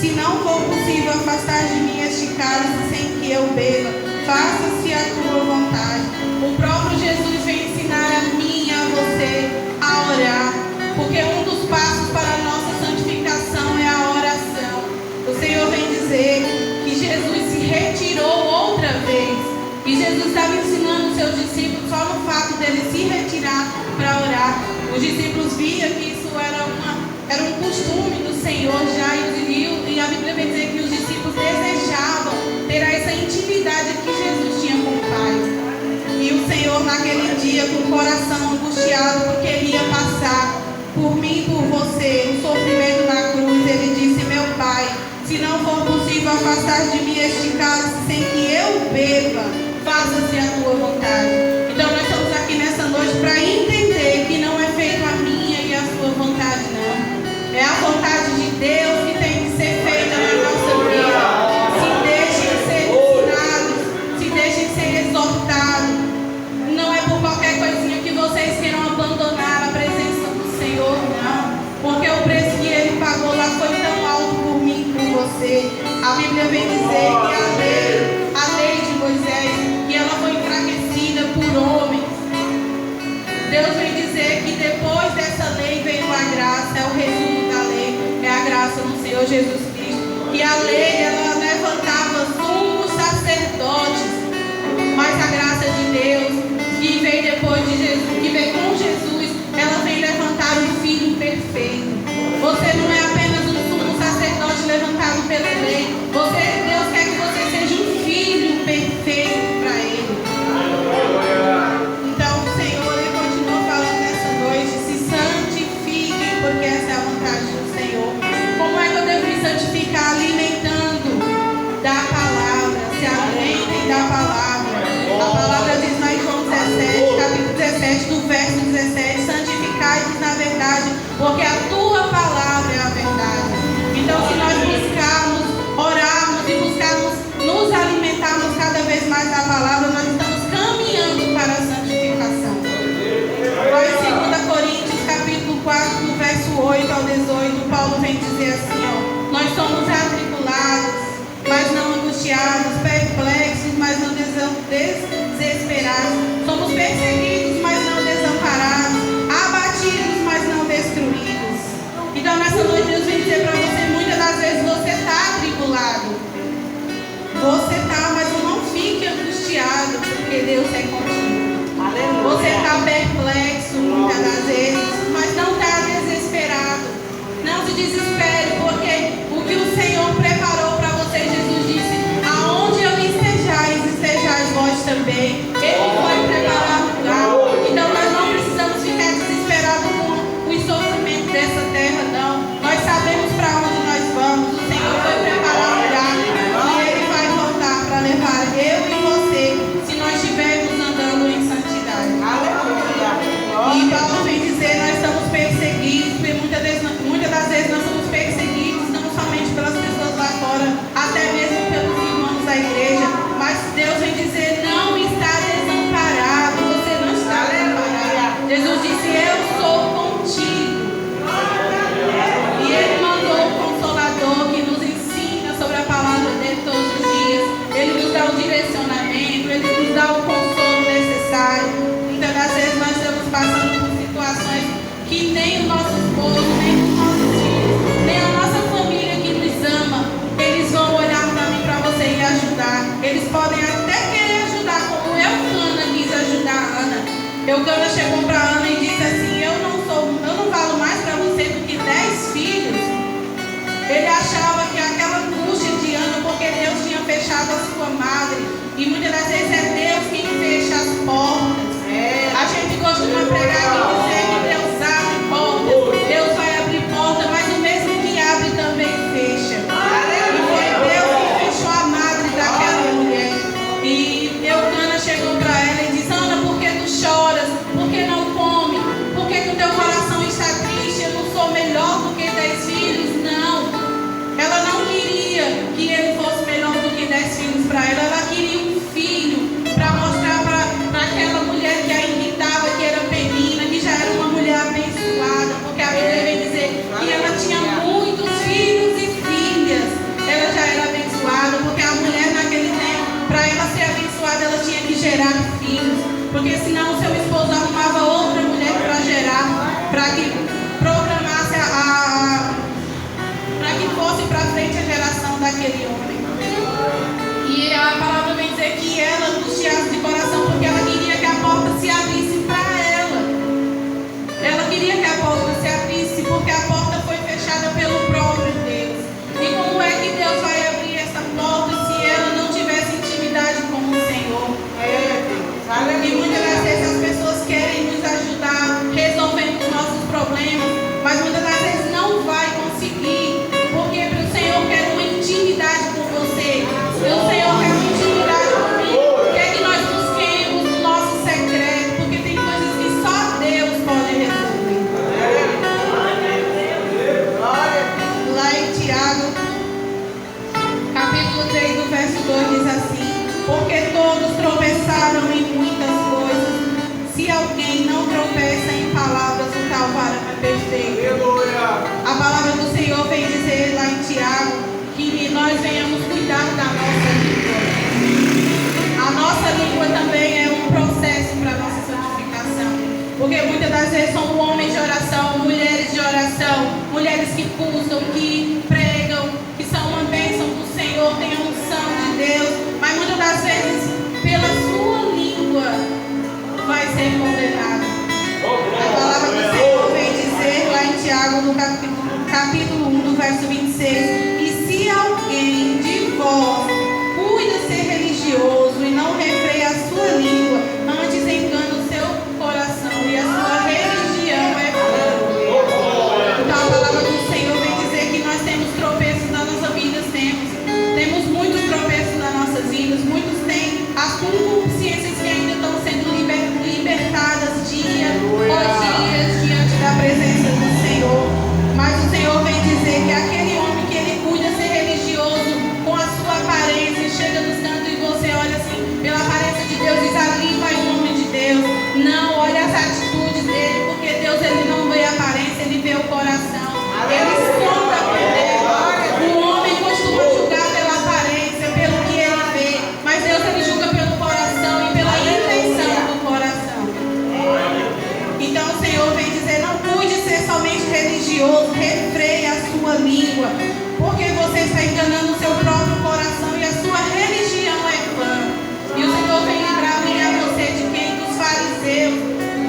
se não for possível afastar de mim este cálice sem que eu beba, faça-se a tua vontade. O próprio Jesus vem ensinar a mim e a você a orar, porque um dos passos para a nossa santificação é a oração. O Senhor vem dizer que Jesus se retirou outra vez, e Jesus estava ensinando os seus discípulos só no fato dele se retirar para orar. Os discípulos viam que isso era um costume do Senhor já, e a Bíblia vem dizer que os discípulos desejavam ter essa intimidade que Jesus tinha com o Pai. E o Senhor naquele dia, com o coração angustiado, porque ele ia passar por mim e por você o sofrimento na cruz, ele disse: meu Pai, se não for possível afastar de mim este cálice sem que eu beba, faça-se a tua vontade. Então nós estamos aqui nessa noite para entender que não é feito a minha e a sua vontade, não. É a vontade de Deus que tem que ser feita na nossa vida. Se deixem ser ensinados, se deixem ser exortados. Não é por qualquer coisinha que vocês queiram abandonar a presença do Senhor, não. Porque o preço que Ele pagou lá foi tão alto por mim e por você. A Bíblia vem dizer que a lei de Moisés, que ela foi enfraquecida por homens. Deus vem dizer que depois dessa lei veio a graça, é o resumo da lei, é a graça no Senhor Jesus Cristo. E a lei, ela levantava sumos sacerdotes, mas a graça de Deus, que veio depois de Jesus, que veio com Jesus, ela vem levantar um filho perfeito. Você não é apenas um sumo sacerdote levantado pela lei. Deus quer que você seja um filho perfeito para Ele. Então o Senhor ele continua falando nessa noite: se santifiquem, porque essa é a vontade do Senhor. Como é que eu devo me santificar? Alimentando da palavra. Se alimentem da palavra. A palavra diz lá em João 17, capítulo 17, do verso 17: santificai-vos na verdade, porque a tua palavra é a verdade. Então, se nós buscarmos, orarmos e buscarmos nos alimentarmos cada vez mais da palavra, nós estamos caminhando para a santificação. Lá em 2 Coríntios, capítulo 4, do verso 8 ao 18, Paulo vem dizer assim: nós somos atribulados, mas não angustiados, perplexos, mas não desesperados, somos perseguidos, mas não desamparados, abatidos, mas não destruídos. Então nessa noite Deus vem dizer para você: muitas das vezes você está atribulado, você está, mas não fique angustiado, porque Deus é contigo. Você está perplexo muitas das vezes, mas não está desesperado. Não se desespere, porque o que o Senhor preparou para você, Jesus disse: aonde eu estejais vós também. Ele foi preparar o lugar. Então nós não precisamos ficar desesperados com o sofrimento dessa terra, não. Nós sabemos para onde nós vamos. O Senhor foi preparar o lugar e Ele vai voltar para levar eu e você, se nós estivermos andando em santidade. Aleluia. E Paulo vem dizer: nós estamos perseguidos, porque muitas das vezes nós somos perseguidos não somente pelas pessoas lá fora, até mesmo pelos irmãos da igreja, mas Deus vem dizer: não está desamparado, você não está desamparado. Jesus disse: eu sou contigo. E Ele mandou o Consolador, que nos ensina sobre a palavra dele todos os dias. Ele nos dá o direcionamento, Ele nos dá o consolo necessário. Muitas das vezes nós estamos passando por situações que nem o nosso esposo, nem os nossos filhos, nem a nossa família que nos ama, eles vão olhar para mim, para você e ajudar. Eles podem até querer ajudar, como Eucana quis ajudar a Ana. Eucana chegou para Ana e disse assim: eu não valo mais para você do que 10 filhos. Ele achava que aquela angústia de Ana, porque Deus tinha fechado a sua madre, e muitas das vezes é Deus quem fecha as portas. A gente costuma pregar e dizer que Deus abre portas, Deus vai abrir portas, mas o mesmo que abre também fecha. E foi Deus que fechou a madre daquela mulher. E Eucana chegou para ela e disse: Ana, por que tu choras? Por que não comes? E a palavra vem dizer que ela angustiava de coração porque ela queria que a porta se abrisse para ela. Ela queria que a porta se abrisse porque a porta foi fechada pelo próprio Deus. E como é que Deus vai abrir essa porta se ela não tivesse intimidade com o Senhor? E muitas das vezes as pessoas querem nos ajudar resolvendo os nossos problemas, mas muitas das vezes não vai conseguir, porque o Senhor quer uma intimidade com você. E o Senhor quer uma intimidade comigo. Quer que nós busquemos o nosso secreto, porque tem coisas que só Deus pode resolver. Lá em Tiago, capítulo 3, do verso 2 diz assim: porque todos tropeçaram em muitas coisas. Se alguém não tropeça em palavras, o tal varão é perfeito. A palavra do Senhor vem dizer lá em Tiago que nós venhamos cuidar da nossa língua. A nossa língua também é um processo para a nossa santificação. Porque muitas das vezes somos homens de oração, mulheres de oração, mulheres que buscam, que pregam, que são uma bênção do Senhor, têm a unção de Deus, mas muitas das vezes pela sua língua vai ser condenado. A palavra do Senhor vem dizer lá em Tiago, no capítulo 1, do verso 26: e se alguém de vós cuida ser religioso e não refreia a sua língua, antes engana o seu coração e a sua religião é vã. Então a palavra do Senhor vem dizer que nós temos tropeços na nossa vida, temos muitos tropeços nas nossas vidas, muitos têm as consciências que ainda estão sendo libertadas dia após dia diante da presença do Senhor. Mas o Senhor vem dizer que aquele homem que ele cuida ser religioso com a sua aparência, chega nos cantos e você olha assim, pela aparência de Deus, diz: ali vai o homem de Deus. Não, olha as atitudes dele, porque Deus ele não vê a aparência, ele vê o coração. Ele sonda por Deus. O homem costuma julgar pela aparência, pelo que ele vê, mas Deus ele julga pelo coração e pela intenção do coração. Então o Senhor vem dizer: não cuide ser somente religioso, refreie a sua língua, porque você está enganando o seu próprio coração e a sua religião é vã. E o Senhor vem lembrar a você de quem? Dos fariseus,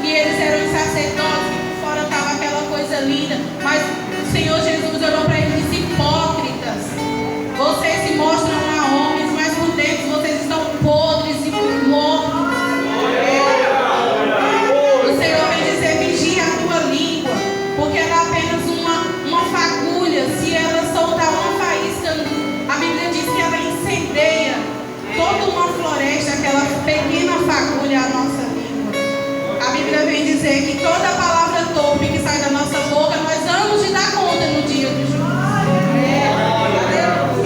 que eles eram os sacerdotes, que por fora estava aquela coisa linda, mas o Senhor Jesus olhou para eles e disse: hipócritas, vocês se mostram a homens, mas por dentro vocês estão podres e mortos. O Senhor vem dizer: vigia a tua língua, porque ela é apenas uma fagulha. Se ela soltar uma faísca, a Bíblia diz que ela incendeia toda uma floresta, aquela pequena fagulha, a nossa língua. A Bíblia vem dizer que toda palavra torpe que sai da nossa boca, nós vamos de dar conta no dia do juízo.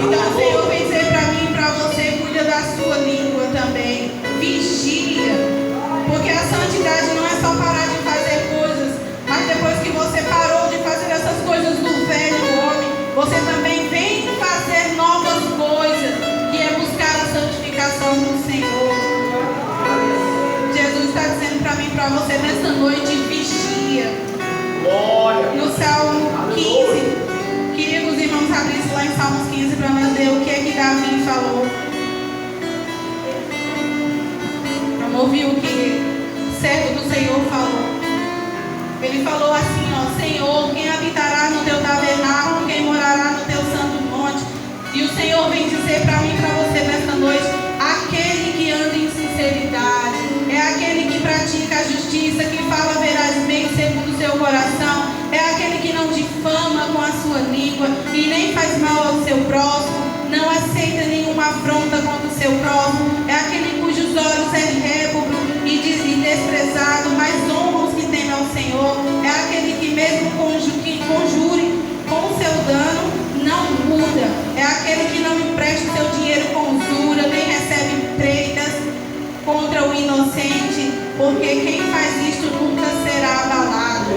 Então o Senhor vem dizer para mim e para você: cuida da sua língua também, vigia, porque a santidade não é só parar de fazer coisas, mas depois que você parou de fazer essas coisas do velho homem, você também vem fazer novas coisas, que é buscar a santificação do Senhor. Jesus está dizendo para mim e para você nesta noite: vigia. No Salmo 15, queria que os irmãos abrissem lá em Salmos 15 para nós ver o que é que Davi falou. Vamos ouvir o que o servo do Senhor falou. Ele falou assim: ó, Senhor, quem habitará no teu tabernáculo, quem morará no teu santo monte? E o Senhor vem dizer para mim e para você nesta noite: aquele que anda em sinceridade, é aquele que pratica a justiça, que fala verazmente segundo o seu coração, é aquele que não difama com a sua língua e nem faz mal ao seu próximo, não aceita nenhuma afronta contra o seu próximo, é aquele cujos olhos é réprobo e desprezado, mas honra os que temem ao Senhor, é aquele que mesmo que conjure com o seu dano, não muda, é aquele que não empresta o seu dinheiro com usura, nem recebe empreitas contra o inocente, porque quem faz isto nunca será abalado.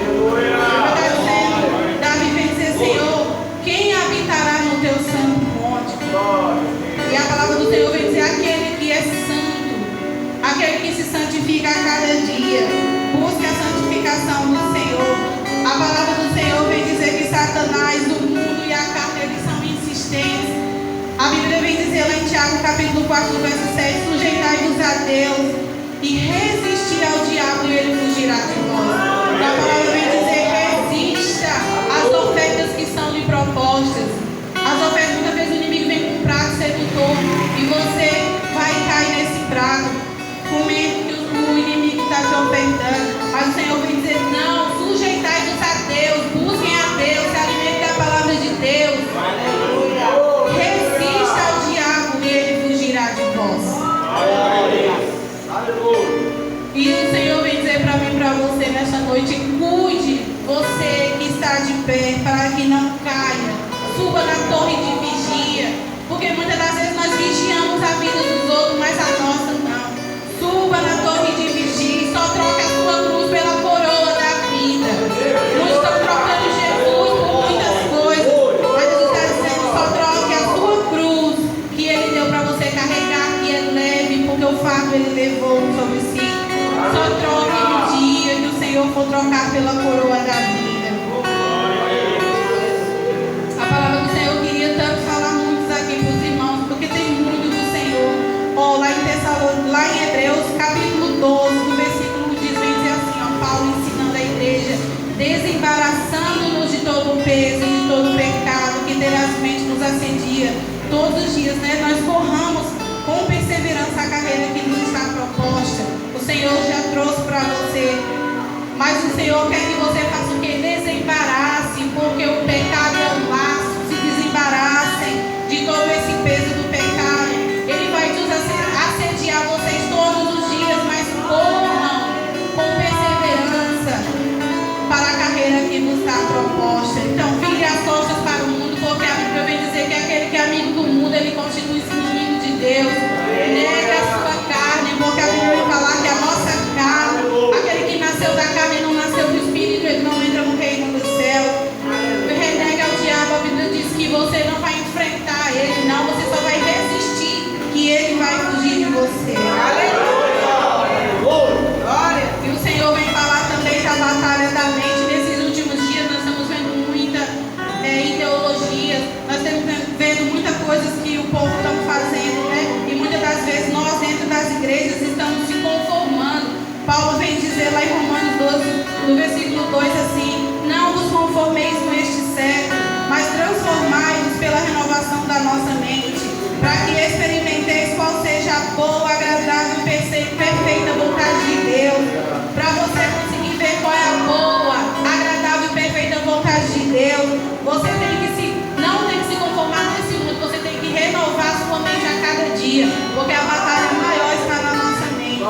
Davi vem dizer: Senhor, quem habitará no teu santo monte? E a palavra do Senhor vem dizer: aquele que capítulo 4, verso 7, sujeitai-vos a Deus e resistir ao diabo e ele fugirá de vós. A palavra vem dizer, resista às ofertas que são lhe propostas. As ofertas, muitas vezes o inimigo vem com um prato sedutor e você vai cair nesse prato, comendo que o inimigo está te ofertando. Mas o Senhor vem dizer, não, sujeitai-vos a Deus, busquem a Deus, se alimentem da palavra de Deus. Aleluia. Resista ao diabo e ele fugirá de vós. Aleluia. E o Senhor vem dizer para mim e para você nesta noite, cuide você que está de pé, para que não caia. Suba na torre de vigia, porque muitas das vezes nós vigiamos a vida dos outros, mas a nossa não. Suba na torre de vigia e só troca a sua cruz pela coroa da vida. Muitos estão trocando Jesus por muitas coisas, mas Jesus está dizendo, só troque a sua cruz, que Ele deu para você carregar, que é leve, porque o fardo Ele levou sobre si. Só troque no dia que o Senhor for trocar pela coroa da vida. A palavra do Senhor, eu queria tanto falar muitos aqui para os irmãos, porque tem muito do Senhor. Lá em Hebreus, capítulo 12, no versículo 10, vem dizer assim, Paulo ensinando a igreja, desembaraçando-nos de todo o peso e de todo o pecado que tenazmente nos assedia todos os dias, né? Nós corramos com perseverança a carreira que nos está proposta. O Senhor já trouxe para você, mas o Senhor quer que você faça o que? Desembarace, porque o pecado é um laço. Se desembaraçem de todo esse peso do pecado. Ele vai te assediar vocês todos os dias, mas corram com perseverança para a carreira que nos está proposta. Então, vire as costas para o mundo, porque a Bíblia vem dizer que aquele que é amigo do mundo, ele constitui-se inimigo de Deus. Nega a sua carne, porque a Bíblia vai falar que a nossa carne, aquele que nasceu da carne e não nasceu do Espírito, ele não entra no reino do céu. Renega o diabo, a Bíblia diz que você não vai enfrentar ele, não, você só vai resistir, que ele vai fugir de você. Glória! E o Senhor vem falar também da batalha da mente. Nesses últimos dias nós estamos vendo muita ideologia, nós estamos vendo muitas coisas que o povo está fazendo, né? E muitas das vezes nós dentro das igrejas estamos se conformando. Paulo vem dizer lá em Romanos 12, no versículo 2 assim, não vos conformeis com este século, mas transformai-vos pela renovação da nossa mente, para que experimenteis qual seja a boa, agradável e perfeita vontade de Deus. Para você conseguir ver qual é a boa, agradável e perfeita vontade de Deus, você não tem que se conformar nesse mundo, você tem que renovar sua mente a cada dia, porque a batalha maior está na nossa mente.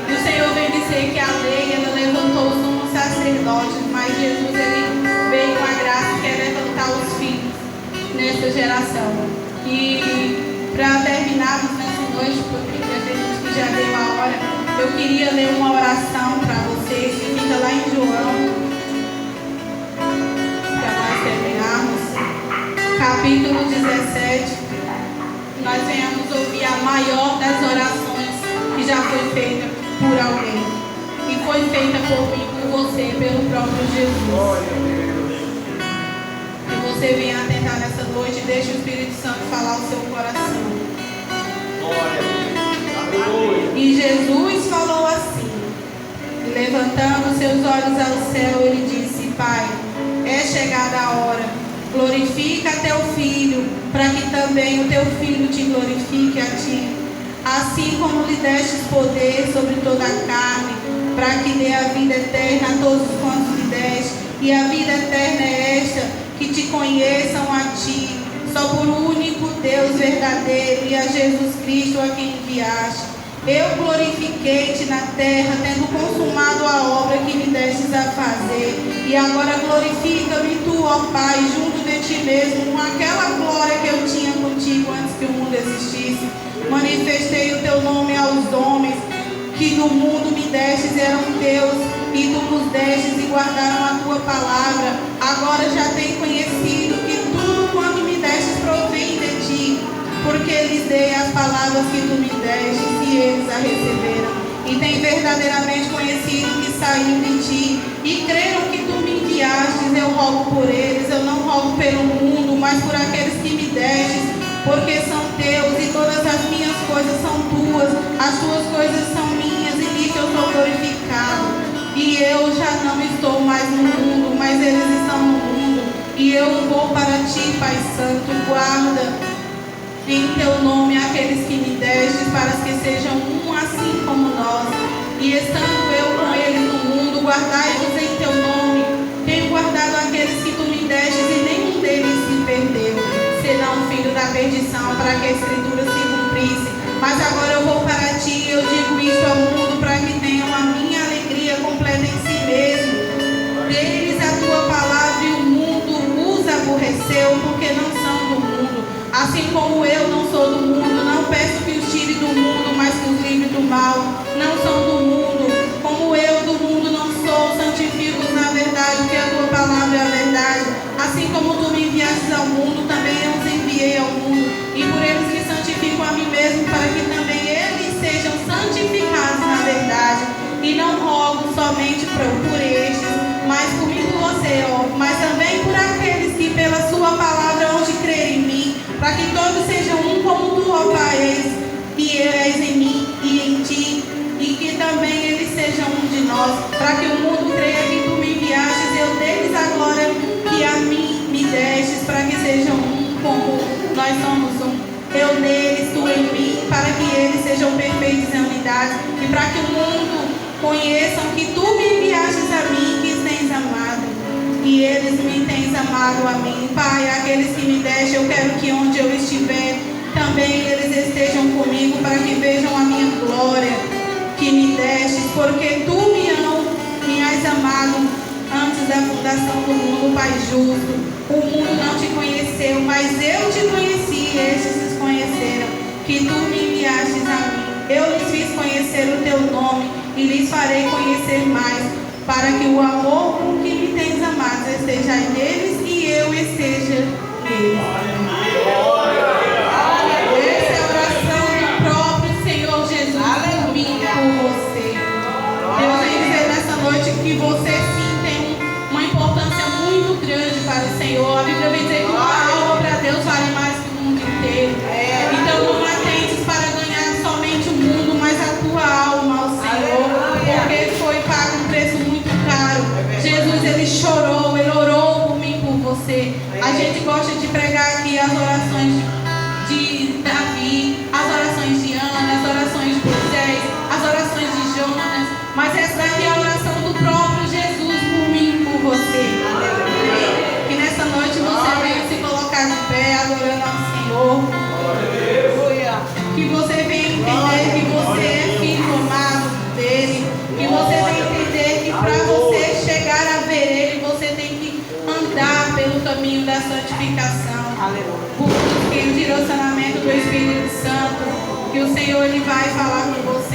E o Senhor vem dizer que a lei, ela levantou os sumos sacerdotes, mas Jesus, ele veio com a graça que é levantar os filhos nessa geração. E para terminarmos nessa noite, porque acredito que já deu a hora, eu queria ler uma oração para vocês, que fica lá em João, para nós terminarmos, capítulo 17, nós venhamos ouvir a maior das orações que já foi feita por alguém, e foi feita por mim, por você, pelo próprio Jesus. Que você venha atentar nessa noite e deixe o Espírito Santo falar o seu coração. E Jesus falou assim, levantando seus olhos ao céu, ele disse, Pai, é chegada a hora, glorifica teu Filho, para que também o teu Filho te glorifique a ti. Assim como lhe destes poder sobre toda a carne, para que dê a vida eterna a todos quantos lhe deste. E a vida eterna é esta, que te conheçam a ti, só por o único Deus verdadeiro, e a Jesus Cristo a quem enviaste. Eu glorifiquei-te na terra, tendo consumado a obra que me destes a fazer. E agora glorifica-me tu, ó Pai, junto de ti mesmo, com aquela glória que eu tinha contigo antes que o mundo existisse. Manifestei o teu nome aos homens, que do mundo me destes eram teus, e tu nos destes e guardaram a tua palavra. Agora já tenho conhecido que tudo quanto me destes provém de ti, porque lhes dei as palavras que tu me destes, e eles a receberam. E têm verdadeiramente conhecido que saiu de ti, e creram que tu me enviastes. Eu rogo por eles, eu não rogo pelo mundo, mas por aqueles que me destes, porque são teus e todas as minhas coisas são tuas, as tuas coisas são minhas e nisso eu sou glorificado. E eu já não estou mais no mundo, mas eles estão no mundo. E eu vou para ti, Pai Santo, guarda em teu nome aqueles que me destes, para que sejam um assim como nós. E estando eu com eles no mundo, guardai-os em teu nome. Tenho guardado aqueles que tu me destes e nenhum deles se perdeu, senão o filho da perdição, para que a escritura se cumprisse. Mas agora eu vou para ti e eu digo isto ao mundo, para que tenham a minha alegria completa em si mesmo. Deles a tua palavra e o mundo os aborreceu, porque não são do mundo. Assim como eu não sou do mundo, não peço que os tire do mundo, mas que os livre do mal. Não são do mundo, como eu do mundo não sou, santifico-os na verdade, porque a tua palavra é a verdade. Assim como tu me enviastes ao mundo, também eu os enviei ao mundo. E por eles me santifico a mim mesmo, para que também eles sejam santificados na verdade. E não rogo somente por estes, mas comigo você, mas também por aqueles que pela sua palavra hão de crer em mim, para que todos sejam um como tu, ó Pai, és, e és em mim e em ti, e que também eles sejam um de nós, para que o mundo creia que tu me enviastes, eu deles a glória que a mim me destes, para que sejam um como nós somos um. Eu neles, tu em mim, para que eles sejam perfeitos em unidade, e para que o mundo conheçam que tu me enviastes a mim, que tens amado, e eles me tens amado a mim. Pai, aqueles que me deste, eu quero que onde eu estiver, também eles estejam comigo, para que vejam a minha glória que me destes, porque tu me has amado antes da fundação do mundo, Pai justo. O mundo não te conheceu, mas eu te conheci, estes se conheceram, que tu me enviastes a mim. Eu lhes fiz conhecer o teu nome e lhes farei conhecer mais, para que o amor com que me tens amado esteja neles e eu esteja neles. Essa é a oração do próprio Senhor Jesus por mim e por você. Deus vem dizer nessa noite que você sim tem uma importância muito grande para o Senhor. A Bíblia vem dizer que uma alma para Deus vale mais que o mundo inteiro. Então não atentes para ganhar somente o mundo, mas a tua alma ao Senhor, porque foi pago um preço muito caro. Jesus, ele chorou, ele orou por mim, por você. A gente gosta de pregar aqui as orações de Davi, as orações de Ana, as orações de Moisés, as orações de Jonas, mas essa daqui é a oração do próprio Jesus por mim e por você. Que nessa noite você venha se colocar de pé, adorando ao Senhor. Que você venha entender que você é filho amado dele. Que você venha entender que para você chegar a ver ele, você tem que andar pelo caminho da santificação. Busque o direcionamento do Espírito Santo. Que o Senhor ele vai falar com você.